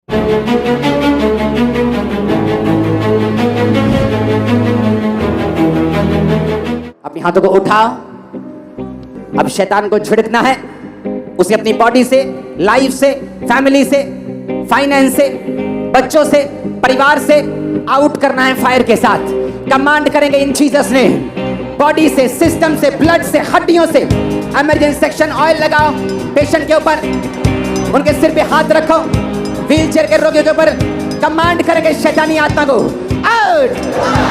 अपने हाथों को उठाओ। अब शैतान को झिड़कना है, उसे अपनी बॉडी से, लाइफ से, फैमिली से, फाइनेंस से, बच्चों से, परिवार से आउट करना है फायर के साथ। कमांड करेंगे इन जीसस ने, बॉडी से, सिस्टम से, ब्लड से, हड्डियों से। इमरजेंसी सेक्शन ऑयल लगाओ पेशेंट के ऊपर, उनके सिर पे हाथ रखो, व्हीलचेयर के रोगियों के ऊपर कमांड करेंगे शैतानी आत्मा को, out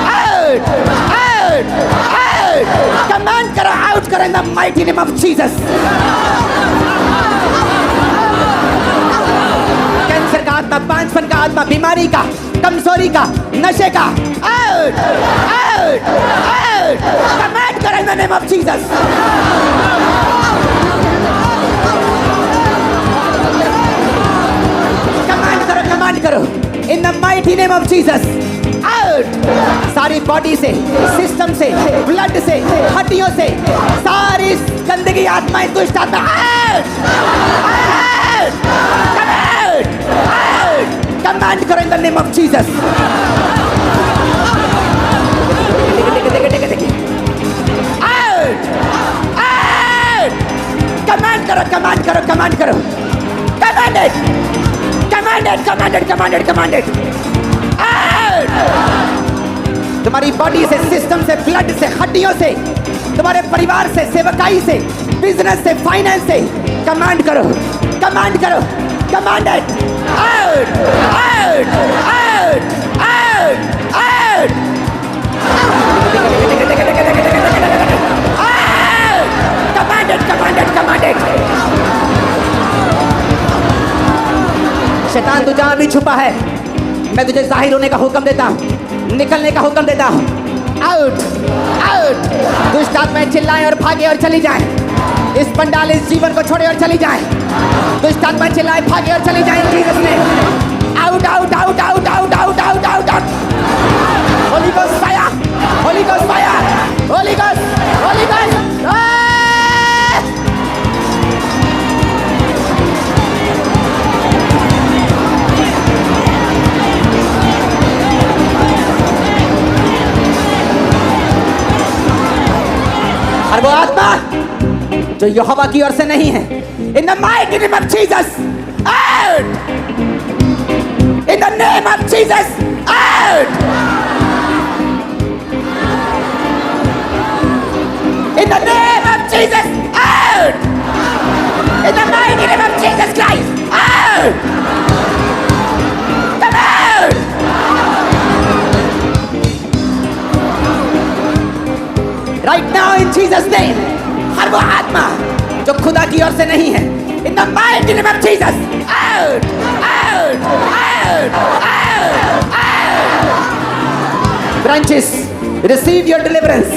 out out out. Command करो, आउट करो in the mighty name of Jesus. Cancer का आत्मा, बांझपन का आत्मा, बीमारी का, कमजोरी का, नशे का, आउट आउट आउट। कमांड करो in the name of Jesus. Command करो in the mighty name of Jesus, out. सारी बॉडी से, सिस्टम से, ब्लड से, हड्डियों से, सारी गंदगी आत्माएं, दुष्ट आत्मा, out out out out. Command करो in the name of Jesus. Out out. Command करो, कमांड करो, कमांड करो, commanded commanded, commanded, commanded, commanded, out! तुम्हारी बॉडी से, सिस्टम से, ब्लड से, हड्डियों से, तुम्हारे परिवार से, सेवकाई से, बिजनेस से, फाइनेंस से कमांड करो, कमांड करो, commanded, out out out out out. Commanded, commanded, commanded. शैतान तू जहां भी छुपा है, मैं तुझे जाहिर होने का हुक्म देता हूं, निकलने का हुक्म देता हूं। Out out. दुष्ट आत्माएं चिल्लाएं और भागे और चली जाएं। इस पंडाल, इस जीवन को छोड़े और चली जाएं। दुष्ट आत्माएं चिल्लाएं, भागे और चली जाएं जीसस ने। Out out out out out out out out out. Holi ghost fire, holy ghost fire, holy ghost, holy ghost. और वो आत्मा जो यहोवा की ओर से नहीं है, इन the mighty name of Jesus, out. In the name of Jesus, out. In the name of Jesus, out. In the mighty name of Jesus Christ, out. Come out. Right now in Jesus name, हर वो आत्मा जो खुदा की ओर से नहीं है, in the mighty name of Jesus, out, out, out, out, out. Branches, receive your deliverance.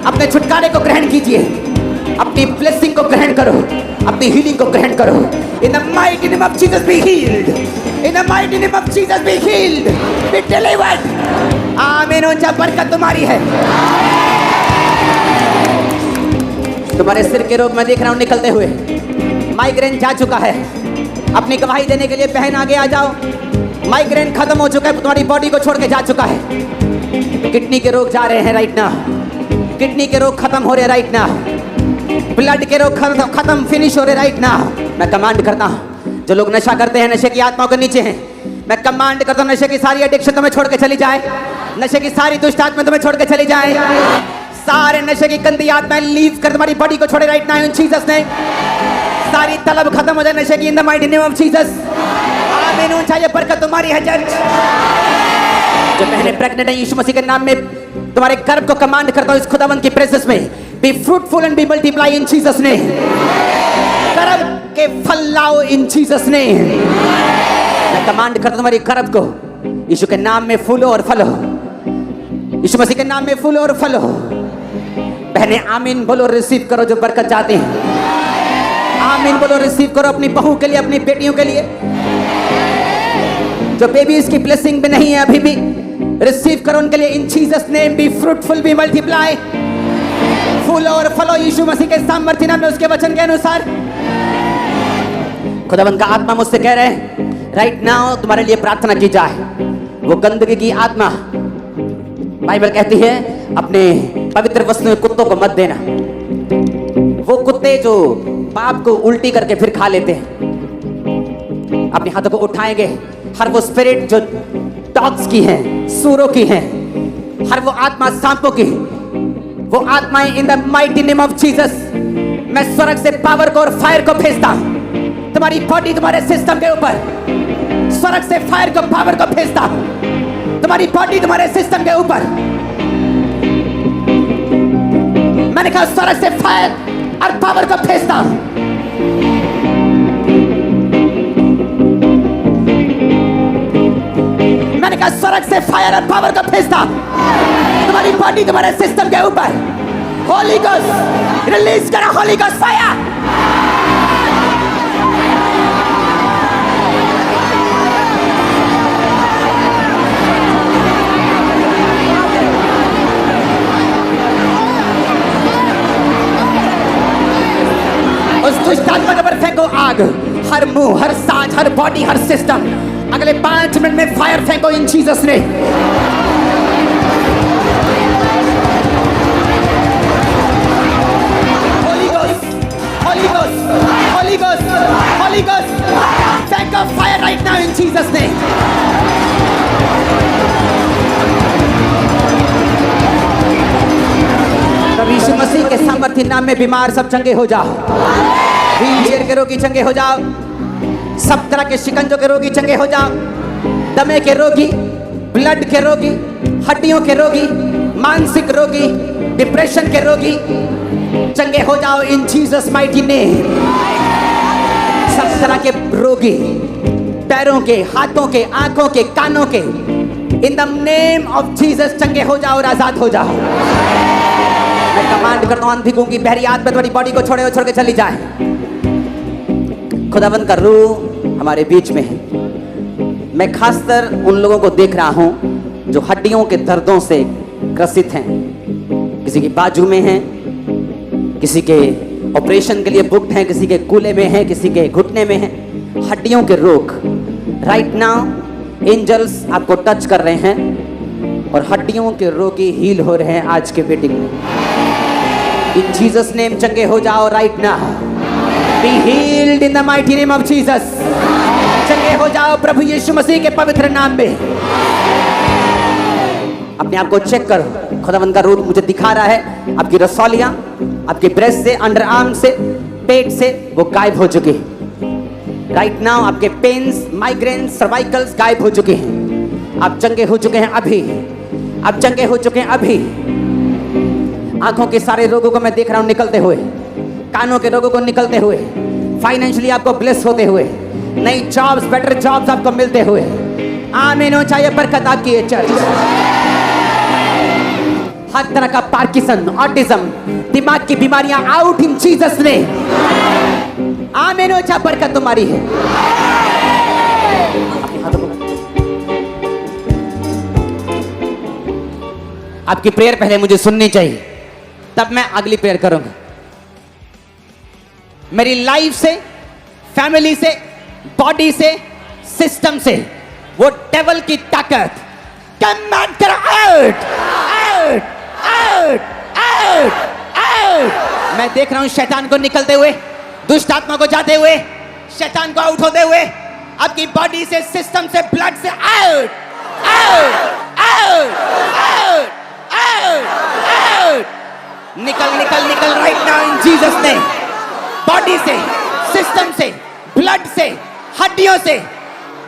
अपने छुटकारे को ग्रहण कीजिए, अपनी blessing को ग्रहण करो, अपनी healing को ग्रहण करो। In the mighty name of Jesus, be healed. In the mighty name of Jesus, be healed, be delivered. आमीन। ऊंचा बरकत तुम्हारी है। तुम्हारे सिर के रोग मैं देख रहा हूं निकलते हुए। माइग्रेन जा चुका है, अपनी गवाही देने के लिए बहन आगे आ जाओ। माइग्रेन खत्म हो चुका है, तुम्हारी बॉडी को छोड़ के जा चुका है। किडनी के रोग जा रहे हैं राइट नाउ, किडनी के रोग खत्म हो रहे राइट नाउ, ब्लड के रोग खत्म फिनिश हो रहे राइट नाउ। मैं कमांड करता हूं, जो लोग नशा करते हैं, नशे की आत्माओं के नीचे हैं, मैं कमांड करता हूं, नशे की सारी एडिक्शन तुम्हें छोड़ के चली जाए, नशे की सारी दुष्ट आत्माएं तुम्हें छोड़ के चली जाए। सारे नशे की गंदी आत्माएं लीव कर तुम्हारी बॉडी को छोड़े राइट नाउ इन जीसस ने। सारी तलब खत्म हो जाए नशे की इन the mighty name of Jesus. आमीन। ऊंचा ये बरकत तुम्हारी है चर्च। जो बहने प्रेग्नेंट है, यीशु मसीह के नाम में तुम्हारे गर्भ को कमांड करता हूं इस खुदावंद की प्रेजेंस में, be fruitful and be multiply in Jesus ने। गर्भ के फल लाओ इन जीसस ने। मैं कमांड करता हूं तुम्हारी गर्भ को यीशु के नाम में फूलो और फलो, यीशु मसीह के नाम में फूलो और फलो। बहने आमीन बोलो, रिसीव करो जो बरकत चाहते हैं। आमीन बोलो, रिसीव करो अपनी बहू के लिए, अपनी बेटियों के लिए, जो बेबी इसकी ब्लेसिंग में नहीं है अभी भी, रिसीव करो उनके लिए in Jesus name. Be fruitful, be multiply, फूलो और फलो यीशु मसीह के सामर्थ्य नाम में, उसके वचन के अनुसार। खुदावंद का आत्मा मुझसे कह रहे हैं राइट नाउ तुम्हारे लिए प्रार्थना की जाए। वो गंदगी की आत्मा, बाइबल कहती है अपने पवित्र वस्तु में कुत्तों को मत देना। वो कुत्ते जो पाप को उल्टी करके फिर खा लेते हैं, अपने हाथों को उठाएंगे। हर वो स्पिरिट जो डॉग्स की है, सूरों की है, हर वो आत्मा सांपों की, वो आत्माएं इन the mighty name of Jesus, मैं स्वर्ग से पावर को और फायर को भेजता हूं तुम्हारी बॉडी, तुम्हारे सिस्टम के ऊपर। स्वर्ग से फायर को, पावर को भेजता हूं तुम्हारी बॉडी, तुम्हारे सिस्टम के ऊपर। मैंने कहा स्वर्ग से फायर और पावर को भेजता हूं। मैंने कहा स्वर्ग से फायर और पावर को भेजता हूं तुम्हारी बॉडी, तुम्हारे सिस्टम के ऊपर। होली गोस्ट रिलीज करो, होली गोस्ट फायर। उस दुष्ट आत्मा के ऊपर फेंको आग, हर मुंह, हर सांस, हर बॉडी, हर सिस्टम। अगले 5 मिनट में फायर फेंको इन जीसस ने। Holy ghost, holy ghost, holy ghost, holy ghost, फेंको fire right now in Jesus ने। प्रभु यीशु मसीह के सामर्थ्य नाम में बीमार सब चंगे हो जाओ। व्हीलचेयर के रोगी चंगे हो जाओ। सब तरह के शिकंजों के रोगी चंगे हो जाओ। दमे के रोगी, ब्लड के रोगी, हड्डियों के रोगी, मानसिक रोगी, डिप्रेशन के रोगी चंगे हो जाओ इन जीसस माइटी नेम। सब तरह के रोगी, पैरों के, हाथों के, आंखों के, कानों के, in the name of Jesus चंगे हो जाओ और आजाद हो जाओ। मैं कमांड करता हूं अंधी गूंगी बहरी आत्मा तुम्हारी बॉडी को छोड़े और छोड़ के चली जाए। खुदावंद का रूह हमारे बीच में है। मैं खासकर उन लोगों को देख रहा हूं जो हड्डियों के दर्दों से ग्रसित हैं। किसी की बाजू में है, किसी के ऑपरेशन के लिए बुक्ड हैं, किसी के कूल्हे में है, किसी के घुटने में है। हड्डियों के रोग राइट नाउ एंजल्स आपको टच कर रहे हैं और हड्डियों के रोगी हील हो रहे हैं आज के मीटिंग में। इन जीसस नेम चंगे हो जाओ right now. Be healed in the mighty name of Jesus. चंगे हो जाओ प्रभु यीशु मसीह के पवित्र नाम में। अपने आप को चेक करो। खुदावंद का रूह मुझे दिखा रहा है आपकी रसौलियां, आपके ब्रेस्ट से, अंडर आर्म से, पेट से वो गायब हो चुकी है। राइट नाउ आपके पेन्स, माइग्रेन, सर्वाइकल्स गायब हो चुके हैं। आप चंगे हो चुके हैं अभी। आप चंगे हो चुके हैं अभी। आंखों के सारे रोगों को मैं देख रहा हूं निकलते हुए, कानों के रोगों को निकलते हुए, फाइनेंशियली आपको ब्लेस होते हुए, नई जॉब्स, बेटर जॉब्स आपको मिलते हुए। आमीन हो चाहिए बरकत आपकी है चर्च। हर तरह का पार्किंसन, ऑटिज्म, दिमाग की बीमारियां आउट इन जीसस ने। आमीन हो चाहिए बरकत तुम्हारी है। आपकी प्रेयर पहले मुझे सुननी चाहिए, तब मैं अगली प्रेयर करूंगा। मेरी लाइफ से, फैमिली से, बॉडी से, सिस्टम से वो डेविल की ताकत कमांड कर out, out, out, out, out. मैं देख रहा हूं शैतान को निकलते हुए, दुष्ट आत्मा को जाते हुए, शैतान को आउट होते हुए, आपकी बॉडी से, सिस्टम से, ब्लड से out, out, out, out, out, out. निकल निकल निकल right now in Jesus name. Body से, सिस्टम से, ब्लड से, हड्डियों से,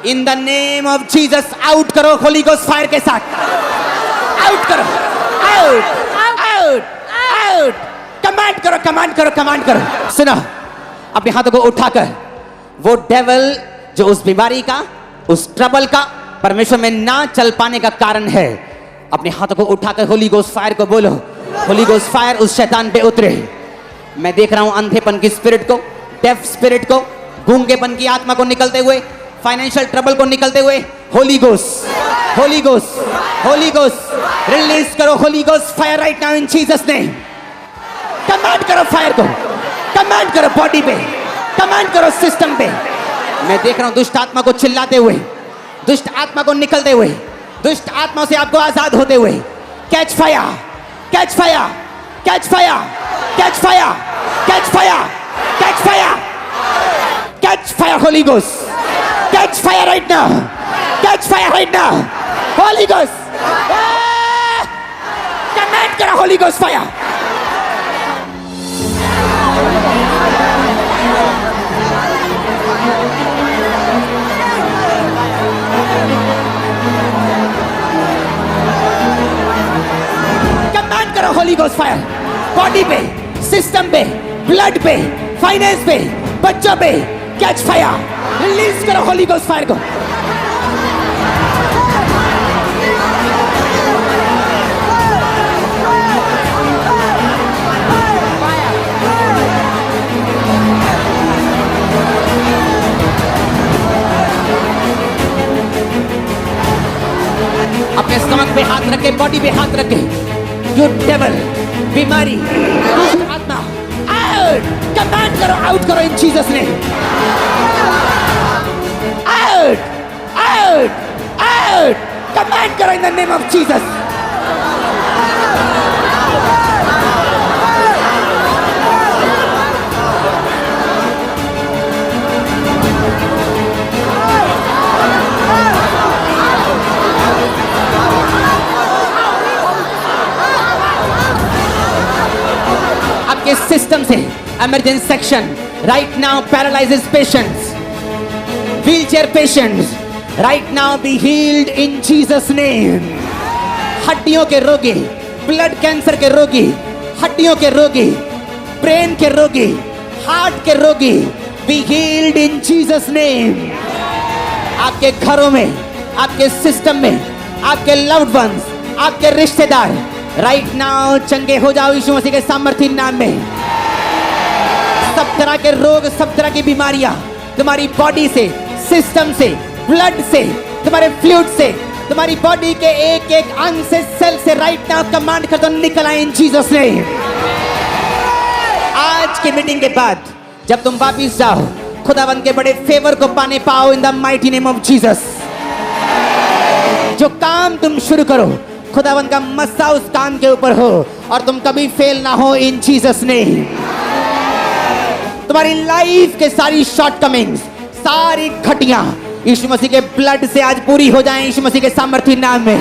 इन the name of Jesus out करो होली गोस्ट फायर के साथ। आउट करो, आउट, आउट, आउट। कमांड करो, कमांड करो, कमांड करो। सुनो, अपने हाथों को उठाकर वो डेविल जो उस बीमारी का, उस ट्रबल का, परमेश्वर में ना चल पाने का कारण है, अपने हाथों को उठाकर होली गोस्ट फायर को बोलो। होली गोस्ट फायर उस शैतान पे उतरे। मैं देख रहा हूं अंधेपन की स्पिरिट को, डेफ स्पिरिट को, गूंगेपन की आत्मा को निकलते हुए, फाइनेंशियल ट्रबल को निकलते हुए। Holy ghost, holy ghost, holy ghost release करो। Holy ghost fire right now in Jesus name. Command करो फायर को, कमांड करो बॉडी पे, कमांड करो सिस्टम पे, मैं देख रहा हूं दुष्ट आत्मा को चिल्लाते हुए, दुष्ट आत्मा को निकलते हुए, दुष्ट आत्मा से आपको आजाद होते हुए। Catch fire, catch fire, catch fire, catch fire, catch fire, catch fire, catch fire holy ghost, catch fire right now, catch fire right now, holy ghost, command करो holy ghost fire. Holy ghost fire body पे, system पे, blood पे, finance पे, बच्चों पे, catch fire, release करो holy ghost fire को। अपने स्टमक पे हाथ रखे, बॉडी पे हाथ रखे। You devil, बीमारी, दुष्ट आत्मा, out, कमांड करो, आउट करो इन जीसस ने। Out, out, out, कमांड करो in the name of Jesus. के सिस्टम से emergency section right now paralyses patients, wheelchair patients right now be healed in Jesus name. हड्डियों के रोगी, ब्लड कैंसर के रोगी, हड्डियों के रोगी, ब्रेन के रोगी, हार्ट के रोगी B healed in Jesus name. आपके घरों में, आपके सिस्टम में, आपके लव्ड वंस, आपके रिश्तेदार राइट नाउ चंगे हो जाओ यीशु मसीह के सामर्थी नाम में। सब तरह के रोग, सब तरह की बीमारियां तुम्हारी बॉडी से, सिस्टम से, ब्लड से, तुम्हारे फ्लूइड से, तुम्हारी बॉडी के एक एक अंग से, सेल से राइट नाउ कमांड कर दो, निकल आए इन जीसस नेम। आज की मीटिंग के बाद जब तुम वापिस जाओ, खुदावंद के बड़े फेवर को पाने पाओ इन the mighty name of Jesus. जो काम तुम शुरू करो, खुदावंद का मस्सा उस काम के ऊपर हो और तुम कभी फेल ना हो इन जीसस नेम। तुम्हारी लाइफ के सारी शॉर्टकमिंग्स, सारी घटियां यीशु मसीह के ब्लड से आज पूरी हो जाएं यीशु मसीह के सामर्थी नाम में।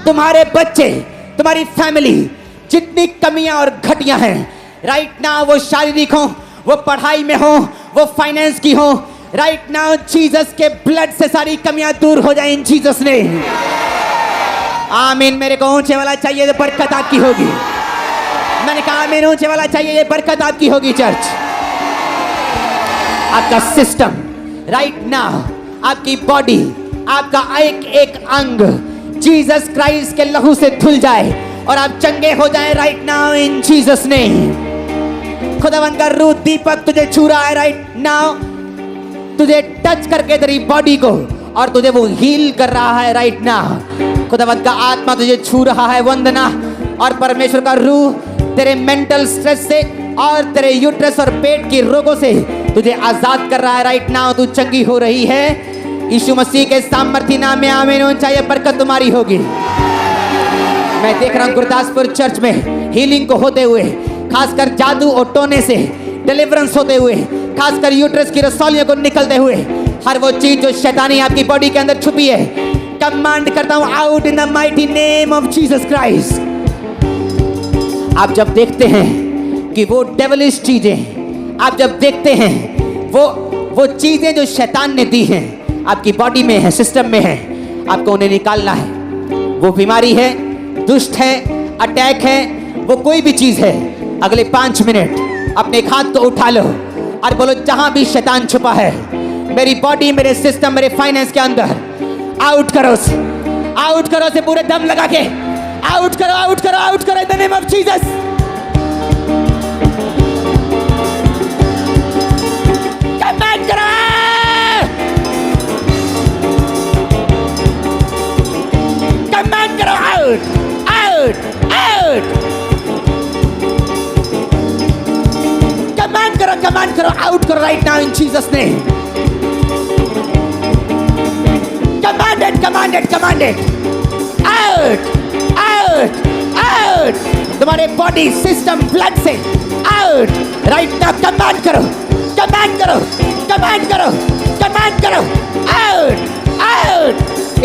तुम्हारे बच्चे, तुम्हारी फैमिली, जितनी कमियां और घटियां हैं राइट नाउ, वो शारीरिक हो, वो पढ़ाई में हो, वो फाइनेंस की हो, राइट नाउ जीसस के ब्लड से सारी कमियां दूर हो जाएं इन जीसस नेम। आमीन। मेरे को ऊंचे वाला चाहिए तो बरकत आपकी होगी। मैंने कहा आमीन, ऊंचे वाला चाहिए, ये बरकत आपकी होगी चर्च। आपका सिस्टम राइट नाउ, आपकी बॉडी, आपका एक एक अंग जीसस क्राइस्ट के लहू से धुल जाए और आप चंगे हो जाएं right now in Jesus name. खुदावंद का रूह दीपक तुझे छू रहा है राइट नाउ, तुझे टच करके तेरी बॉडी को और तुझे वो हील कर रहा है राइट नाउ। खुदावंद का आत्मा तुझे छू रहा है, वंदना। और परमेश्वर का रूह तेरे मेंटल स्ट्रेस से और तेरे यूट्रस और पेट की रोगों से तुझे आजाद कर रहा है राइट नाउ। तू चंगी हो रही है यीशु मसीह के सामर्थी नाम में। आमीन। चाहिए बरकत तुम्हारी होगी। मैं देख रहा हूँ गुरदासपुर चर्च में हीलिंग को होते हुए, खासकर जादू और टोने से डिलीवरेंस होते हुए, खासकर यूट्रस की रसौलियों को निकलते हुए, हर वो चीज जो शैतानी आपकी बॉडी के अंदर छुपी है, कमांड करता हूं out in the mighty name of Jesus Christ. आप जब देखते हैं कि वो डेविलिश चीजें, आप जब देखते हैं वो चीजें जो शैतान ने दी हैं आपकी बॉडी में है, सिस्टम में है, आपको उन्हें निकालना है। वो बीमारी है, दुष्ट है, अटैक है, वो कोई भी चीज है, अगले 5 मिनट अपने एक हाथ को उठा लो और बोलो जहां भी शैतान छुपा है मेरी बॉडी, मेरे सिस्टम, मेरे फाइनेंस के अंदर, आउट करो से, आउट करो से, पूरे दम लगा के आउट करो, आउट करो, आउट करो in the name of Jesus. Command करो, कमांड करो, आउट, आउट, आउट, कमांड करो, कमांड करो, आउट करो right now in Jesus name. Commanded, commanded, commanded, out, out, out. तुम्हारे बॉडी, सिस्टम, ब्लड से आउट राइट नाउ। कमांड करो, command करो, command करो, कमांड करो, out, out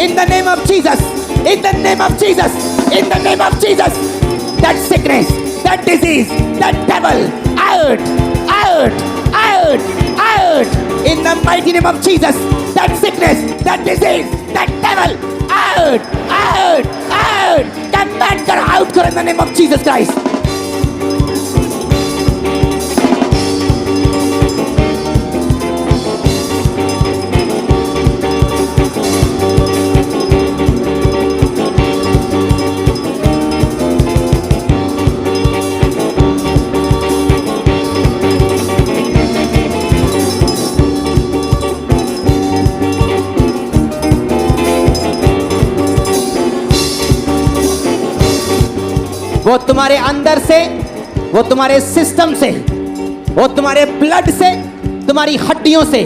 in the name of Jesus, in the name of Jesus, in the name of Jesus. That sickness, that disease, that devil, out, out, out, out in the mighty name of Jesus. That sickness, that disease, that devil, out, out, out. Command karo, out karo in the name of Jesus Christ. वो तुम्हारे अंदर से, वो तुम्हारे system से, वो तुम्हारे blood से, तुम्हारी हड्डियों से,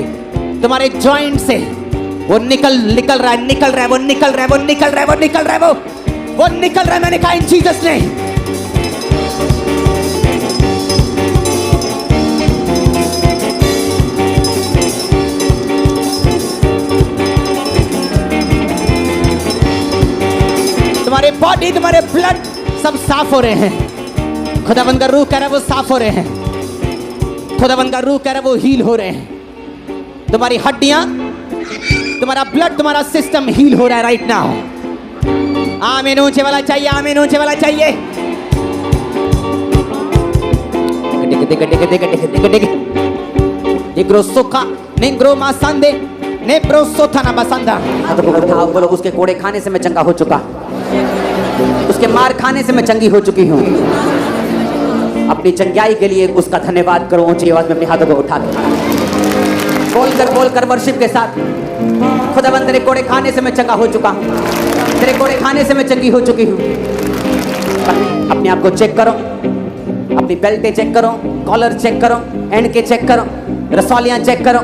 तुम्हारे जॉइंट से वो निकल रहा है, निकल रहा है, वो निकल रहा है, वो निकल रहा है, वो निकल रहा है, वो निकल रहा है। मैंने कहा इन जीसस ने। तुम्हारे बॉडी, तुम्हारे ब्लड सब साफ हो रहे हैं। खुदावंद का रूह कह रहा है वो साफ हो रहे हैं। खुदावंद का रूह कह रहा है वो हील हो रहे हैं। तुम्हारी हड्डियां, तुम्हारा ब्लड, तुम्हारा सिस्टम हील हो रहा है राइट नाउ। आमीन ऊंचे वाला चाहिए, आमीन ऊंचे वाला चाहिए। निग्रो सोखा, निग्रो मासांदे, नेब्रो सोथा ना बसंदा। बोलो उसके कोड़े खाने से मैं चंगा हो चुका, उसके मार खाने से मैं चंगी हो चुकी हूँ। अपनी चंगाई के लिए उसका धन्यवाद करो ऊंची आवाज में अपने हाथों को उठा के बोलकर वर्शिप के साथ। खुदावंद तेरे कोड़े खाने से मैं चंगा हो चुका हूँ, तेरे कोड़े खाने से मैं चंगी हो चुकी हूँ। अपने आप को चेक करो, अपनी बेल्टें चेक करो, कॉलर चेक करो, एंड के चेक करो, रसौलियां चेक करो।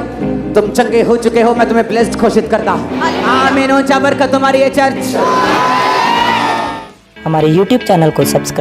तुम चंगे हो चुके हो। मैं तुम्हें ब्लेस्ड घोषित करता हूँ। आमीन ऊंचा बरकत तुम्हारी ये चर्च। हमारे YouTube चैनल को सब्सक्राइब